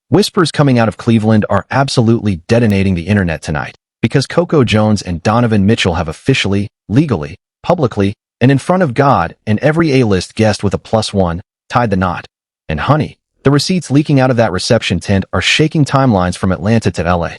Whispers coming out of Cleveland are absolutely detonating the internet tonight because Coco Jones and Donovan Mitchell have officially, legally, publicly, and in front of God and every A-list guest with a +1, tied the knot. And honey, the receipts leaking out of that reception tent are shaking timelines from Atlanta to LA.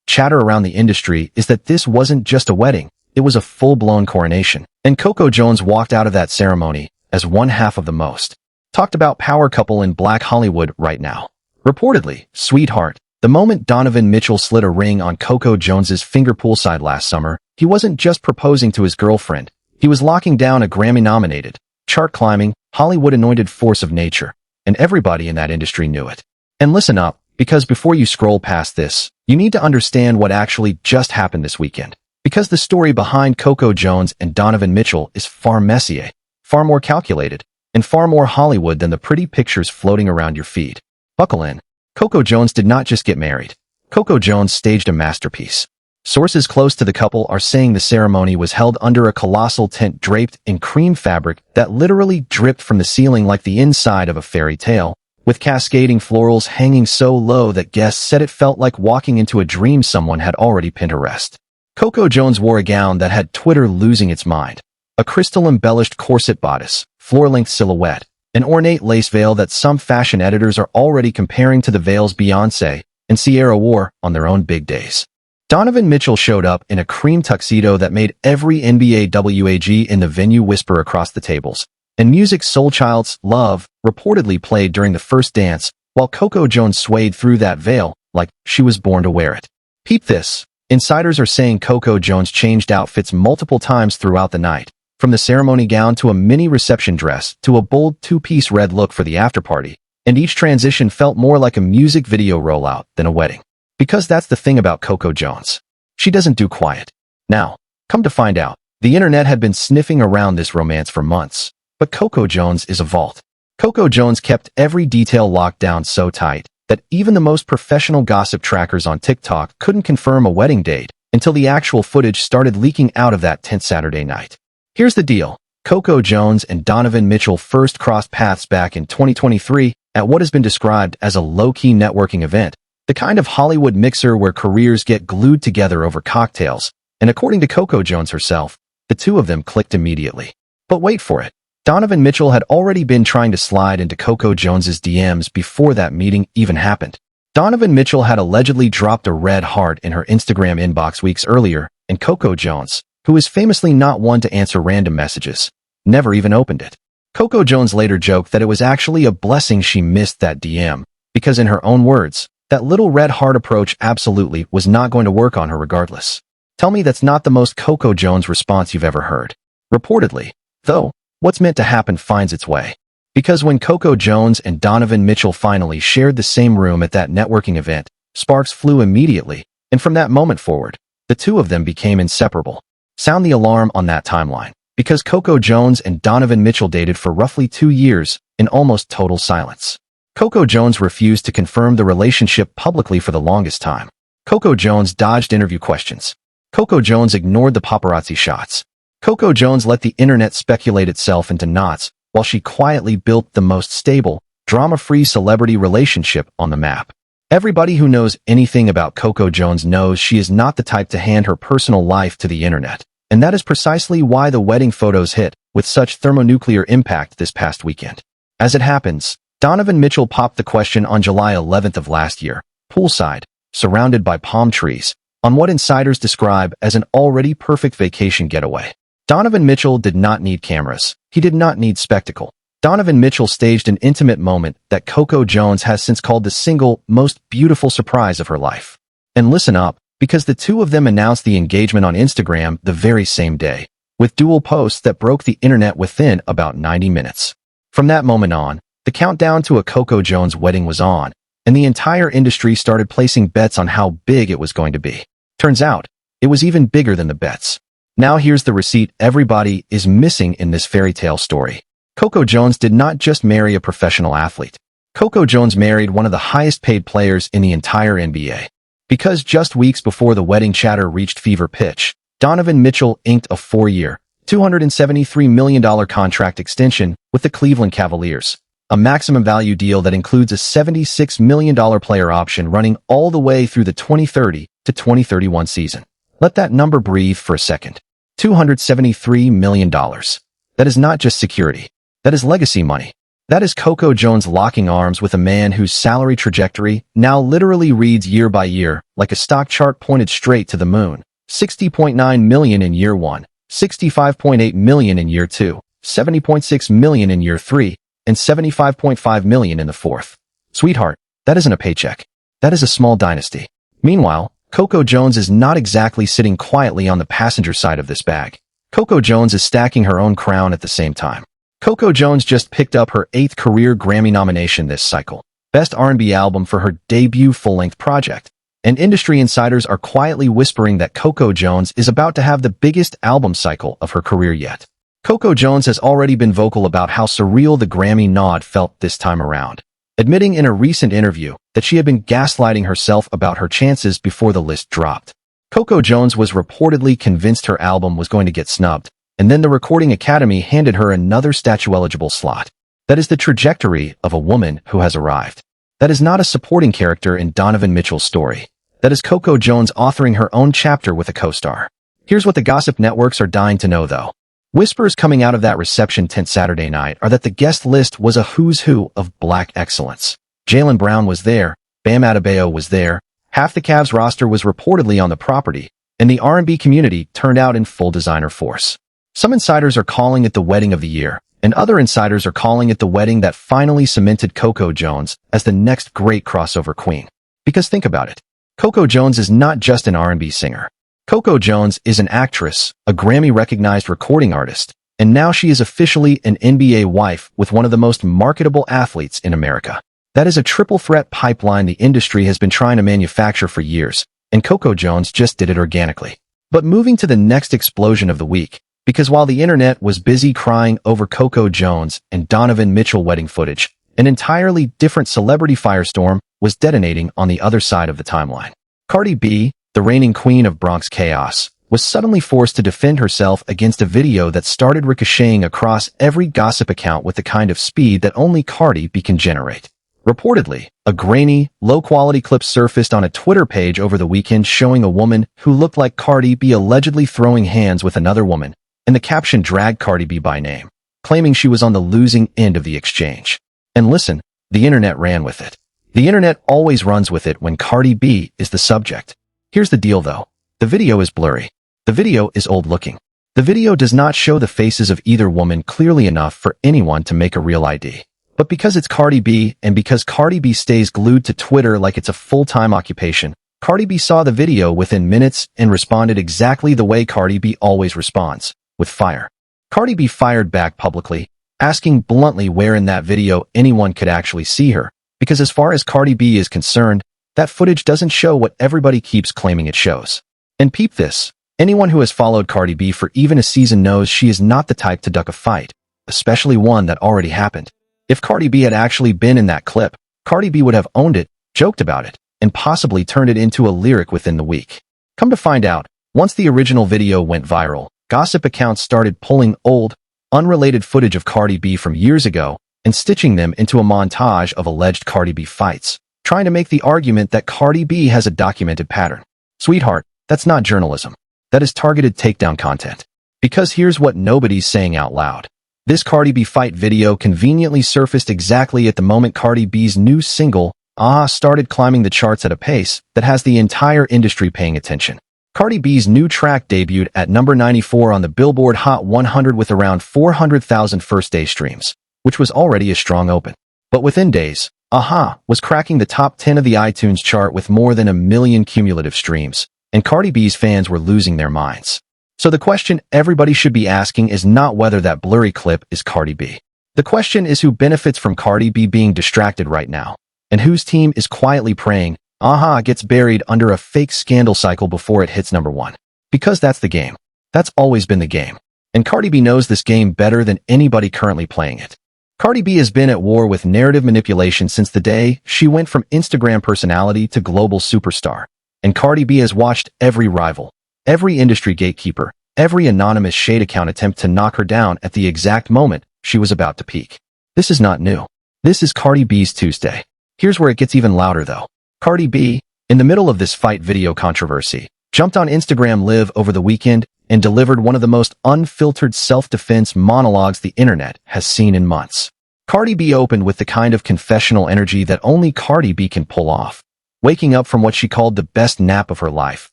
Chatter around the industry is that this wasn't just a wedding, it was a full-blown coronation. And Coco Jones walked out of that ceremony as one half of the most talked about power couple in Black Hollywood right now. Reportedly, sweetheart, the moment Donovan Mitchell slid a ring on Coco Jones's finger poolside last summer, he wasn't just proposing to his girlfriend, he was locking down a Grammy-nominated, chart-climbing, Hollywood-anointed force of nature, and everybody in that industry knew it. And listen up, because before you scroll past this, you need to understand what actually just happened this weekend. Because the story behind Coco Jones and Donovan Mitchell is far messier, far more calculated, and far more Hollywood than the pretty pictures floating around your feed. Buckle in. Coco Jones did not just get married. Coco Jones staged a masterpiece. Sources close to the couple are saying the ceremony was held under a colossal tent draped in cream fabric that literally dripped from the ceiling like the inside of a fairy tale, with cascading florals hanging so low that guests said it felt like walking into a dream someone had already Pinterest. Coco Jones wore a gown that had Twitter losing its mind. A crystal-embellished corset bodice, floor-length silhouette, an ornate lace veil that some fashion editors are already comparing to the veils Beyoncé and Ciara wore on their own big days. Donovan Mitchell showed up in a cream tuxedo that made every NBA WAG in the venue whisper across the tables, and music's Soul Child's Love reportedly played during the first dance, while Coco Jones swayed through that veil like she was born to wear it. Peep this. Insiders are saying Coco Jones changed outfits multiple times throughout the night, from the ceremony gown to a mini reception dress to a bold two-piece red look for the afterparty, and each transition felt more like a music video rollout than a wedding. Because that's the thing about Coco Jones. She doesn't do quiet. Now, come to find out, the internet had been sniffing around this romance for months, but Coco Jones is a vault. Coco Jones kept every detail locked down so tight that even the most professional gossip trackers on TikTok couldn't confirm a wedding date until the actual footage started leaking out of that tent Saturday night. Here's the deal. Coco Jones and Donovan Mitchell first crossed paths back in 2023 at what has been described as a low-key networking event, the kind of Hollywood mixer where careers get glued together over cocktails, and according to Coco Jones herself, the two of them clicked immediately. But wait for it. Donovan Mitchell had already been trying to slide into Coco Jones's DMs before that meeting even happened. Donovan Mitchell had allegedly dropped a red heart in her Instagram inbox weeks earlier, and Coco Jones, who is famously not one to answer random messages, never even opened it. Coco Jones later joked that it was actually a blessing she missed that DM, because in her own words, that little red heart approach absolutely was not going to work on her regardless. Tell me that's not the most Coco Jones response you've ever heard. Reportedly, though, what's meant to happen finds its way. Because when Coco Jones and Donovan Mitchell finally shared the same room at that networking event, sparks flew immediately, and from that moment forward, the two of them became inseparable. Sound the alarm on that timeline, because Coco Jones and Donovan Mitchell dated for roughly 2 years in almost total silence. Coco Jones refused to confirm the relationship publicly for the longest time. Coco Jones dodged interview questions. Coco Jones ignored the paparazzi shots. Coco Jones let the internet speculate itself into knots while she quietly built the most stable, drama-free celebrity relationship on the map. Everybody who knows anything about Coco Jones knows she is not the type to hand her personal life to the internet, and that is precisely why the wedding photos hit with such thermonuclear impact this past weekend. As it happens, Donovan Mitchell popped the question on July 11th of last year, poolside, surrounded by palm trees, on what insiders describe as an already perfect vacation getaway. Donovan Mitchell did not need cameras. He did not need spectacle. Donovan Mitchell staged an intimate moment that Coco Jones has since called the single most beautiful surprise of her life. And listen up, because the two of them announced the engagement on Instagram the very same day, with dual posts that broke the internet within about 90 minutes. From that moment on, the countdown to a Coco Jones wedding was on, and the entire industry started placing bets on how big it was going to be. Turns out, it was even bigger than the bets. Now here's the receipt everybody is missing in this fairy tale story. Coco Jones did not just marry a professional athlete. Coco Jones married one of the highest paid players in the entire NBA. Because just weeks before the wedding chatter reached fever pitch, Donovan Mitchell inked a 4-year, $273 million contract extension with the Cleveland Cavaliers, a maximum value deal that includes a $76 million player option running all the way through the 2030 to 2031 season. Let that number breathe for a second. $273 million. That is not just security. That is legacy money. That is Coco Jones locking arms with a man whose salary trajectory now literally reads year by year like a stock chart pointed straight to the moon. $60.9 million in year 1, $65.8 million in year 2, $70.6 million in year 3, and $75.5 million in the fourth. Sweetheart, that isn't a paycheck. That is a small dynasty. Meanwhile, Coco Jones is not exactly sitting quietly on the passenger side of this bag. Coco Jones is stacking her own crown at the same time. Coco Jones just picked up her 8th career Grammy nomination this cycle, Best R&B Album for her debut full-length project. And industry insiders are quietly whispering that Coco Jones is about to have the biggest album cycle of her career yet. Coco Jones has already been vocal about how surreal the Grammy nod felt this time around, admitting in a recent interview that she had been gaslighting herself about her chances before the list dropped. Coco Jones was reportedly convinced her album was going to get snubbed, and then the Recording Academy handed her another statue-eligible slot. That is the trajectory of a woman who has arrived. That is not a supporting character in Donovan Mitchell's story. That is Coco Jones authoring her own chapter with a co-star. Here's what the gossip networks are dying to know, though. Whispers coming out of that reception tent Saturday night are that the guest list was a who's who of black excellence. Jaylen Brown was there, Bam Adebayo was there, half the Cavs roster was reportedly on the property, and the R&B community turned out in full designer force. Some insiders are calling it the wedding of the year, and other insiders are calling it the wedding that finally cemented Coco Jones as the next great crossover queen. Because think about it. Coco Jones is not just an R&B singer. Coco Jones is an actress, a Grammy-recognized recording artist, and now she is officially an NBA wife with one of the most marketable athletes in America. That is a triple-threat pipeline the industry has been trying to manufacture for years, and Coco Jones just did it organically. But moving to the next explosion of the week, because while the internet was busy crying over Coco Jones and Donovan Mitchell wedding footage, an entirely different celebrity firestorm was detonating on the other side of the timeline. Cardi B, the reigning queen of Bronx chaos, was suddenly forced to defend herself against a video that started ricocheting across every gossip account with the kind of speed that only Cardi B can generate. Reportedly, a grainy, low-quality clip surfaced on a Twitter page over the weekend showing a woman who looked like Cardi B allegedly throwing hands with another woman, and the caption dragged Cardi B by name, claiming she was on the losing end of the exchange. And listen, the internet ran with it. The internet always runs with it when Cardi B is the subject. Here's the deal, though. The video is blurry. The video is old-looking. The video does not show the faces of either woman clearly enough for anyone to make a real ID. But because it's Cardi B, and because Cardi B stays glued to Twitter like it's a full-time occupation, Cardi B saw the video within minutes and responded exactly the way Cardi B always responds, with fire. Cardi B fired back publicly, asking bluntly where in that video anyone could actually see her, because as far as Cardi B is concerned, that footage doesn't show what everybody keeps claiming it shows. And peep this, anyone who has followed Cardi B for even a season knows she is not the type to duck a fight, especially one that already happened. If Cardi B had actually been in that clip, Cardi B would have owned it, joked about it, and possibly turned it into a lyric within the week. Come to find out, once the original video went viral, gossip accounts started pulling old, unrelated footage of Cardi B from years ago and stitching them into a montage of alleged Cardi B fights, trying to make the argument that Cardi B has a documented pattern. Sweetheart, that's not journalism. That is targeted takedown content. Because here's what nobody's saying out loud. This Cardi B fight video conveniently surfaced exactly at the moment Cardi B's new single, Aha, started climbing the charts at a pace that has the entire industry paying attention. Cardi B's new track debuted at number 94 on the Billboard Hot 100 with around 400,000 first-day streams, which was already a strong open. But within days, Aha was cracking the top 10 of the iTunes chart with more than 1 million cumulative streams, and Cardi B's fans were losing their minds. So the question everybody should be asking is not whether that blurry clip is Cardi B. The question is who benefits from Cardi B being distracted right now, and whose team is quietly praying Aha gets buried under a fake scandal cycle before it hits number 1. Because that's the game. That's always been the game. And Cardi B knows this game better than anybody currently playing it. Cardi B has been at war with narrative manipulation since the day she went from Instagram personality to global superstar. And Cardi B has watched every rival, every industry gatekeeper, every anonymous shade account attempt to knock her down at the exact moment she was about to peak. This is not new. This is Cardi B's Tuesday. Here's where it gets even louder though. Cardi B, in the middle of this fight video controversy, jumped on Instagram Live over the weekend and delivered one of the most unfiltered self-defense monologues the internet has seen in months. Cardi B opened with the kind of confessional energy that only Cardi B can pull off, waking up from what she called the best nap of her life,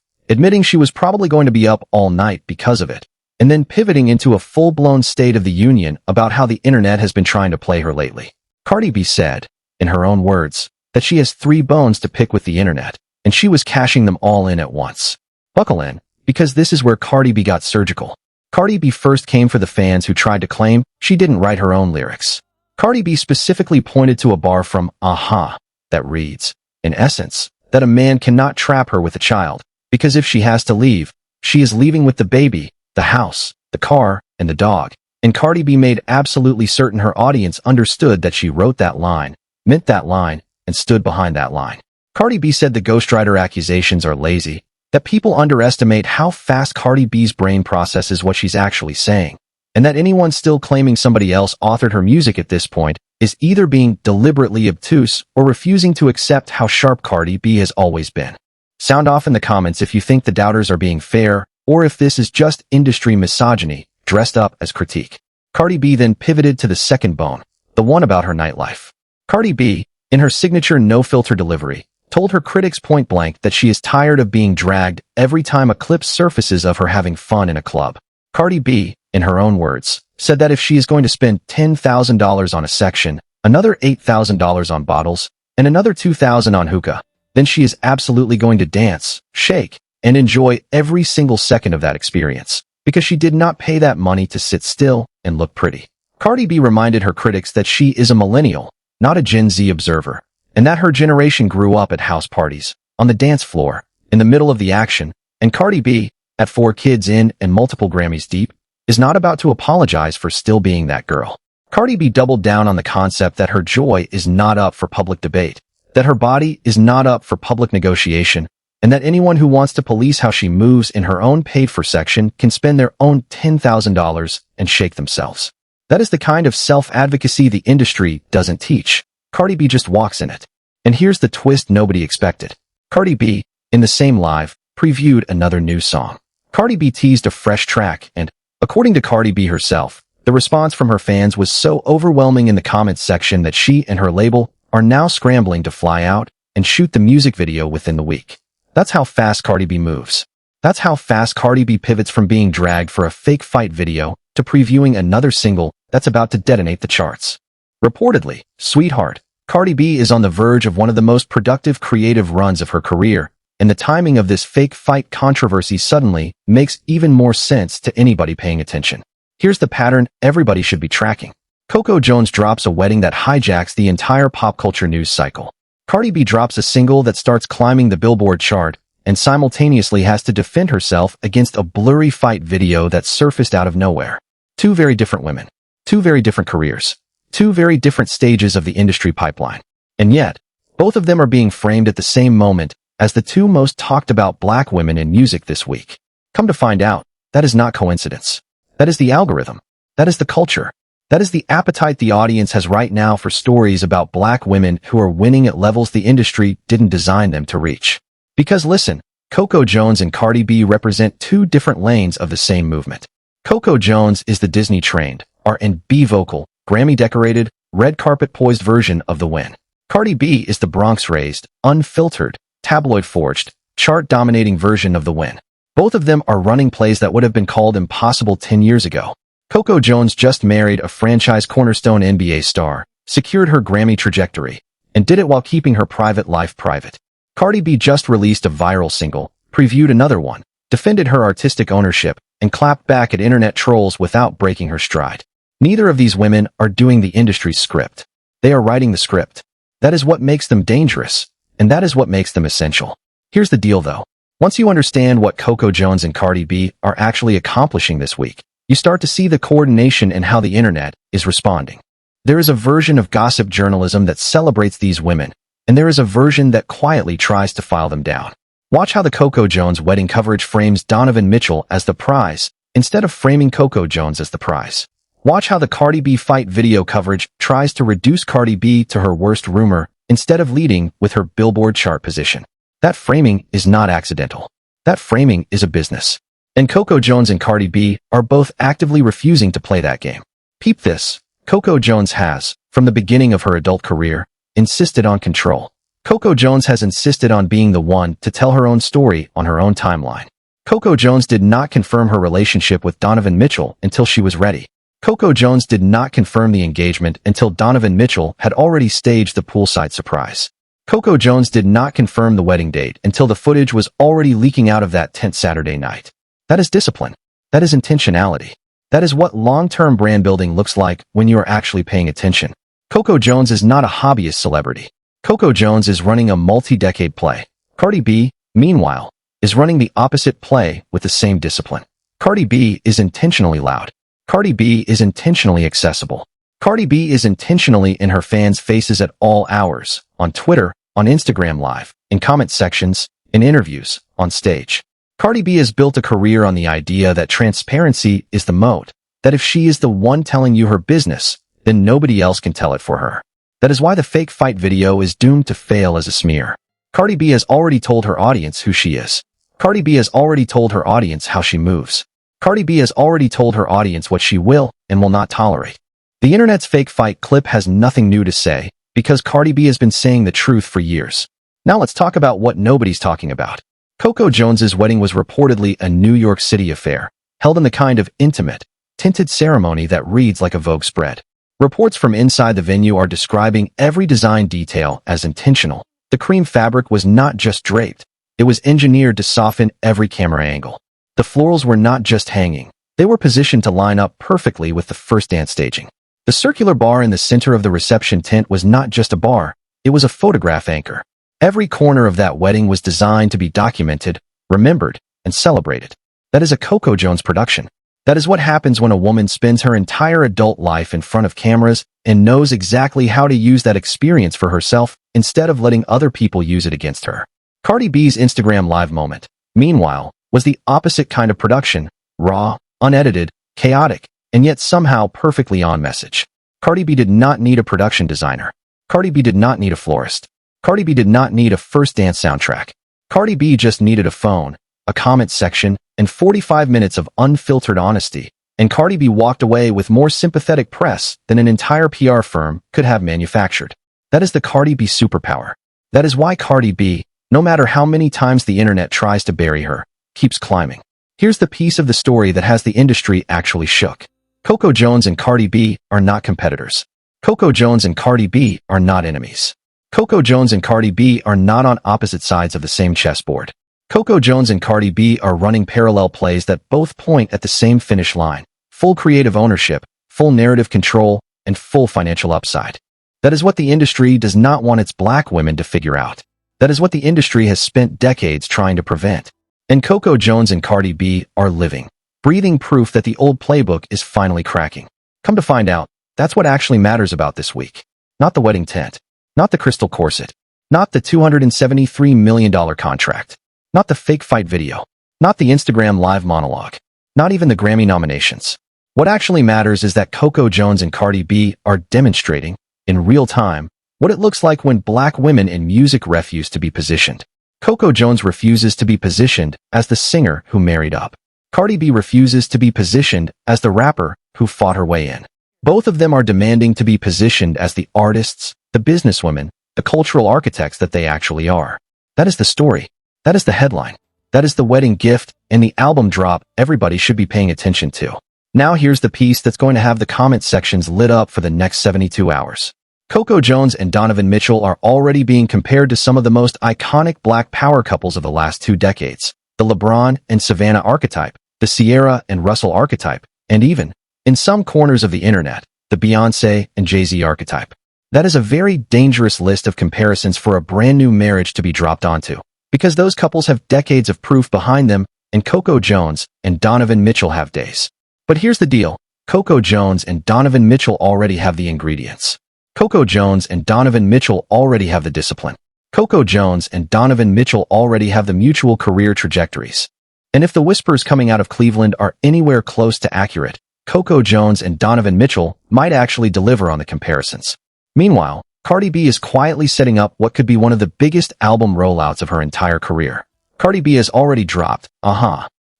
admitting she was probably going to be up all night because of it, and then pivoting into a full-blown State of the Union about how the internet has been trying to play her lately. Cardi B said, in her own words, that she has 3 bones to pick with the internet, and she was cashing them all in at once. Buckle in, because this is where Cardi B got surgical. Cardi B first came for the fans who tried to claim she didn't write her own lyrics. Cardi B specifically pointed to a bar from Aha that reads, in essence, that a man cannot trap her with a child, because if she has to leave, she is leaving with the baby, the house, the car, and the dog. And Cardi B made absolutely certain her audience understood that she wrote that line, meant that line, and stood behind that line. Cardi B said the ghostwriter accusations are lazy, that people underestimate how fast Cardi B's brain processes what she's actually saying, and that anyone still claiming somebody else authored her music at this point is either being deliberately obtuse or refusing to accept how sharp Cardi B has always been. Sound off in the comments if you think the doubters are being fair, or if this is just industry misogyny dressed up as critique. Cardi B then pivoted to the second bone, the one about her nightlife. Cardi B, in her signature no-filter delivery, told her critics point-blank that she is tired of being dragged every time a clip surfaces of her having fun in a club. Cardi B, in her own words, said that if she is going to spend $10,000 on a section, another $8,000 on bottles, and another $2,000 on hookah, then she is absolutely going to dance, shake, and enjoy every single second of that experience, because she did not pay that money to sit still and look pretty. Cardi B reminded her critics that she is a millennial, not a Gen Z observer, and that her generation grew up at house parties, on the dance floor, in the middle of the action, and Cardi B, at 4 kids in and multiple Grammys deep, is not about to apologize for still being that girl. Cardi B doubled down on the concept that her joy is not up for public debate, that her body is not up for public negotiation, and that anyone who wants to police how she moves in her own paid-for section can spend their own $10,000 and shake themselves. That is the kind of self-advocacy the industry doesn't teach. Cardi B just walks in it. And here's the twist nobody expected. Cardi B, in the same live, previewed another new song. Cardi B teased a fresh track and, according to Cardi B herself, the response from her fans was so overwhelming in the comments section that she and her label are now scrambling to fly out and shoot the music video within the week. That's how fast Cardi B moves. That's how fast Cardi B pivots from being dragged for a fake fight video to previewing another single that's about to detonate the charts. Reportedly, Sweetheart, Cardi B is on the verge of one of the most productive creative runs of her career, and the timing of this fake fight controversy suddenly makes even more sense to anybody paying attention. Here's the pattern everybody should be tracking. Coco Jones drops a wedding that hijacks the entire pop culture news cycle. Cardi B drops a single that starts climbing the Billboard chart and simultaneously has to defend herself against a blurry fight video that surfaced out of nowhere. 2 very different women. 2 very different careers. 2 very different stages of the industry pipeline. And yet, both of them are being framed at the same moment as the 2 most talked about black women in music this week. Come to find out, that is not coincidence. That is the algorithm. That is the culture. That is the appetite the audience has right now for stories about black women who are winning at levels the industry didn't design them to reach. Because listen, Coco Jones and Cardi B represent 2 different lanes of the same movement. Coco Jones is the Disney-trained, R&B vocal, Grammy-decorated, red carpet-poised version of the win. Cardi B is the Bronx-raised, unfiltered, tabloid-forged, chart-dominating version of the win. Both of them are running plays that would have been called impossible 10 years ago. Coco Jones just married a franchise cornerstone NBA star, secured her Grammy trajectory, and did it while keeping her private life private. Cardi B just released a viral single, previewed another one, defended her artistic ownership, and clapped back at internet trolls without breaking her stride. Neither of these women are doing the industry's script. They are writing the script. That is what makes them dangerous, and that is what makes them essential. Here's the deal though. Once you understand what Coco Jones and Cardi B are actually accomplishing this week, you start to see the coordination and how the internet is responding. There is a version of gossip journalism that celebrates these women, and there is a version that quietly tries to file them down. Watch how the Coco Jones wedding coverage frames Donovan Mitchell as the prize, instead of framing Coco Jones as the prize. Watch how the Cardi B fight video coverage tries to reduce Cardi B to her worst rumor instead of leading with her Billboard chart position. That framing is not accidental. That framing is a business. And Coco Jones and Cardi B are both actively refusing to play that game. Peep this. Coco Jones has, from the beginning of her adult career, insisted on control. Coco Jones has insisted on being the one to tell her own story on her own timeline. Coco Jones did not confirm her relationship with Donovan Mitchell until she was ready. Coco Jones did not confirm the engagement until Donovan Mitchell had already staged the poolside surprise. Coco Jones did not confirm the wedding date until the footage was already leaking out of that tense Saturday night. That is discipline. That is intentionality. That is what long-term brand building looks like when you are actually paying attention. Coco Jones is not a hobbyist celebrity. Coco Jones is running a multi-decade play. Cardi B, meanwhile, is running the opposite play with the same discipline. Cardi B is intentionally loud. Cardi B is intentionally accessible. Cardi B is intentionally in her fans' faces at all hours, on Twitter, on Instagram Live, in comment sections, in interviews, on stage. Cardi B has built a career on the idea that transparency is the moat, that if she is the one telling you her business, then nobody else can tell it for her. That is why the fake fight video is doomed to fail as a smear. Cardi B has already told her audience who she is. Cardi B has already told her audience how she moves. Cardi B has already told her audience what she will and will not tolerate. The internet's fake fight clip has nothing new to say because Cardi B has been saying the truth for years. Now let's talk about what nobody's talking about. Coco Jones's wedding was reportedly a New York City affair, held in the kind of intimate, tinted ceremony that reads like a Vogue spread. Reports from inside the venue are describing every design detail as intentional. The cream fabric was not just draped. It was engineered to soften every camera angle. The florals were not just hanging. They were positioned to line up perfectly with the first dance staging. The circular bar in the center of the reception tent was not just a bar. It was a photograph anchor. Every corner of that wedding was designed to be documented, remembered, and celebrated. That is a Coco Jones production. That is what happens when a woman spends her entire adult life in front of cameras and knows exactly how to use that experience for herself instead of letting other people use it against her. Cardi B's Instagram Live moment, meanwhile, was the opposite kind of production, raw, unedited, chaotic, and yet somehow perfectly on message. Cardi B did not need a production designer. Cardi B did not need a florist. Cardi B did not need a first dance soundtrack. Cardi B just needed a phone, a comment section, and 45 minutes of unfiltered honesty, and Cardi B walked away with more sympathetic press than an entire PR firm could have manufactured. That is the Cardi B superpower. That is why Cardi B, no matter how many times the internet tries to bury her, keeps climbing. Here's the piece of the story that has the industry actually shook. Coco Jones and Cardi B are not competitors. Coco Jones and Cardi B are not enemies. Coco Jones and Cardi B are not on opposite sides of the same chessboard. Coco Jones and Cardi B are running parallel plays that both point at the same finish line: full creative ownership, full narrative control, and full financial upside. That is what the industry does not want its black women to figure out. That is what the industry has spent decades trying to prevent. And Coco Jones and Cardi B are living, breathing proof that the old playbook is finally cracking. Come to find out, that's what actually matters about this week. Not the wedding tent. Not the crystal corset. Not the $273 million contract. Not the fake fight video. Not the Instagram Live monologue. Not even the Grammy nominations. What actually matters is that Coco Jones and Cardi B are demonstrating, in real time, what it looks like when black women in music refuse to be positioned. Coco Jones refuses to be positioned as the singer who married up. Cardi B refuses to be positioned as the rapper who fought her way in. Both of them are demanding to be positioned as the artists, the businesswomen, the cultural architects that they actually are. That is the story. That is the headline. That is the wedding gift and the album drop everybody should be paying attention to. Now here's the piece that's going to have the comment sections lit up for the next 72 hours. Coco Jones and Donovan Mitchell are already being compared to some of the most iconic black power couples of the last 2 decades. The LeBron and Savannah archetype, the Sierra and Russell archetype, and even, in some corners of the internet, the Beyoncé and Jay-Z archetype. That is a very dangerous list of comparisons for a brand new marriage to be dropped onto, because those couples have decades of proof behind them, and Coco Jones and Donovan Mitchell have days. But here's the deal. Coco Jones and Donovan Mitchell already have the ingredients. Coco Jones and Donovan Mitchell already have the discipline. Coco Jones and Donovan Mitchell already have the mutual career trajectories. And if the whispers coming out of Cleveland are anywhere close to accurate, Coco Jones and Donovan Mitchell might actually deliver on the comparisons. Meanwhile, Cardi B is quietly setting up what could be one of the biggest album rollouts of her entire career. Cardi B has already dropped,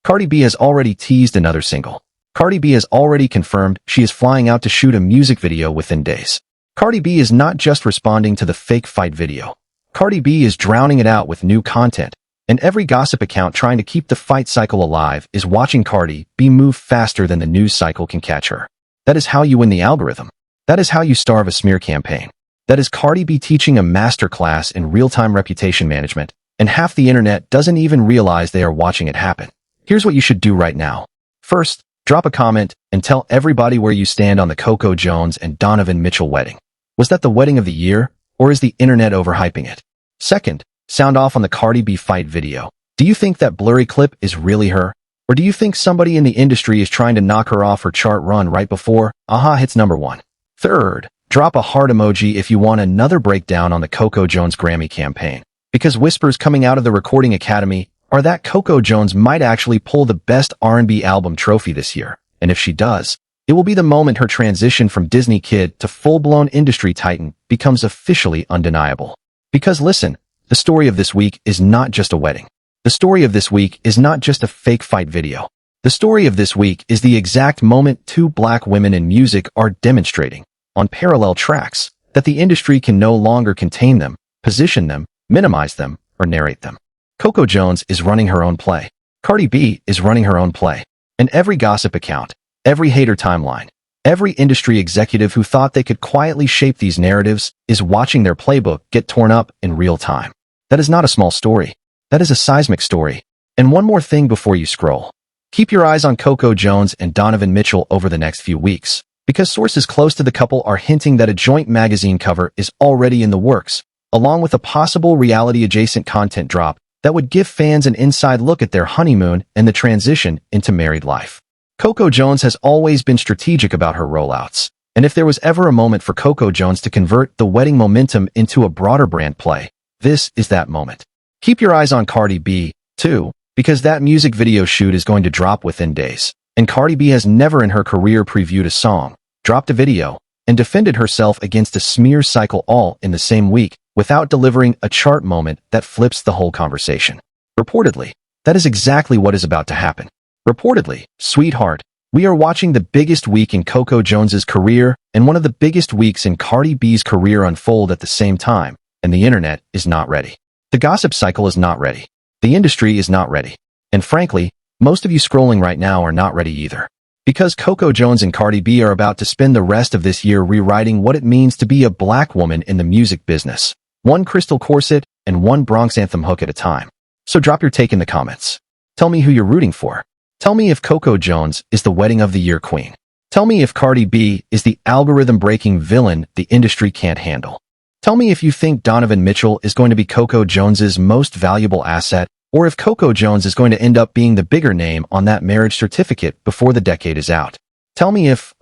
Cardi B has already teased another single. Cardi B has already confirmed she is flying out to shoot a music video within days. Cardi B is not just responding to the fake fight video. Cardi B is drowning it out with new content, and every gossip account trying to keep the fight cycle alive is watching Cardi B move faster than the news cycle can catch her. That is how you win the algorithm. That is how you starve a smear campaign. That is Cardi B teaching a masterclass in real-time reputation management, and half the internet doesn't even realize they are watching it happen. Here's what you should do right now. First, drop a comment and tell everybody where you stand on the Coco Jones and Donovan Mitchell wedding. Was that the wedding of the year, or is the internet overhyping it? Second, sound off on the Cardi B fight video. Do you think that blurry clip is really her? Or do you think somebody in the industry is trying to knock her off her chart run right before hits number 1? Third, drop a heart emoji if you want another breakdown on the Coco Jones Grammy campaign. Because whispers coming out of the Recording Academy are that Coco Jones might actually pull the Best R&B Album trophy this year. And if she does, it will be the moment her transition from Disney kid to full-blown industry titan becomes officially undeniable. Because listen, the story of this week is not just a wedding. The story of this week is not just a fake fight video. The story of this week is the exact moment two black women in music are demonstrating, on parallel tracks, that the industry can no longer contain them, position them, minimize them, or narrate them. Coco Jones is running her own play. Cardi B is running her own play. And every gossip account, every hater timeline, every industry executive who thought they could quietly shape these narratives is watching their playbook get torn up in real time. That is not a small story. That is a seismic story. And one more thing before you scroll. Keep your eyes on Coco Jones and Donovan Mitchell over the next few weeks, because sources close to the couple are hinting that a joint magazine cover is already in the works, along with a possible reality-adjacent content drop that would give fans an inside look at their honeymoon and the transition into married life. Coco Jones has always been strategic about her rollouts, and if there was ever a moment for Coco Jones to convert the wedding momentum into a broader brand play, this is that moment. Keep your eyes on Cardi B, too, because that music video shoot is going to drop within days, and Cardi B has never in her career previewed a song, dropped a video, and defended herself against a smear cycle all in the same week without delivering a chart moment that flips the whole conversation. Reportedly, that is exactly what is about to happen. Reportedly, sweetheart, we are watching the biggest week in Coco Jones's career and one of the biggest weeks in Cardi B's career unfold at the same time, and the internet is not ready. The gossip cycle is not ready. The industry is not ready. And frankly, most of you scrolling right now are not ready either. Because Coco Jones and Cardi B are about to spend the rest of this year rewriting what it means to be a black woman in the music business. One crystal corset and one Bronx anthem hook at a time. So drop your take in the comments. Tell me who you're rooting for. Tell me if Coco Jones is the wedding of the year queen. Tell me if Cardi B is the algorithm-breaking villain the industry can't handle. Tell me if you think Donovan Mitchell is going to be Coco Jones's most valuable asset, or if Coco Jones is going to end up being the bigger name on that marriage certificate before the decade is out. Tell me if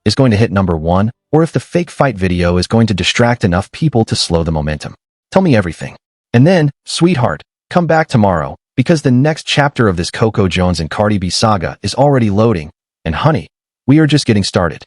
is going to hit number 1, or if the fake fight video is going to distract enough people to slow the momentum. Tell me everything. And then, sweetheart, come back tomorrow, because the next chapter of this Coco Jones and Cardi B saga is already loading, and honey, we are just getting started.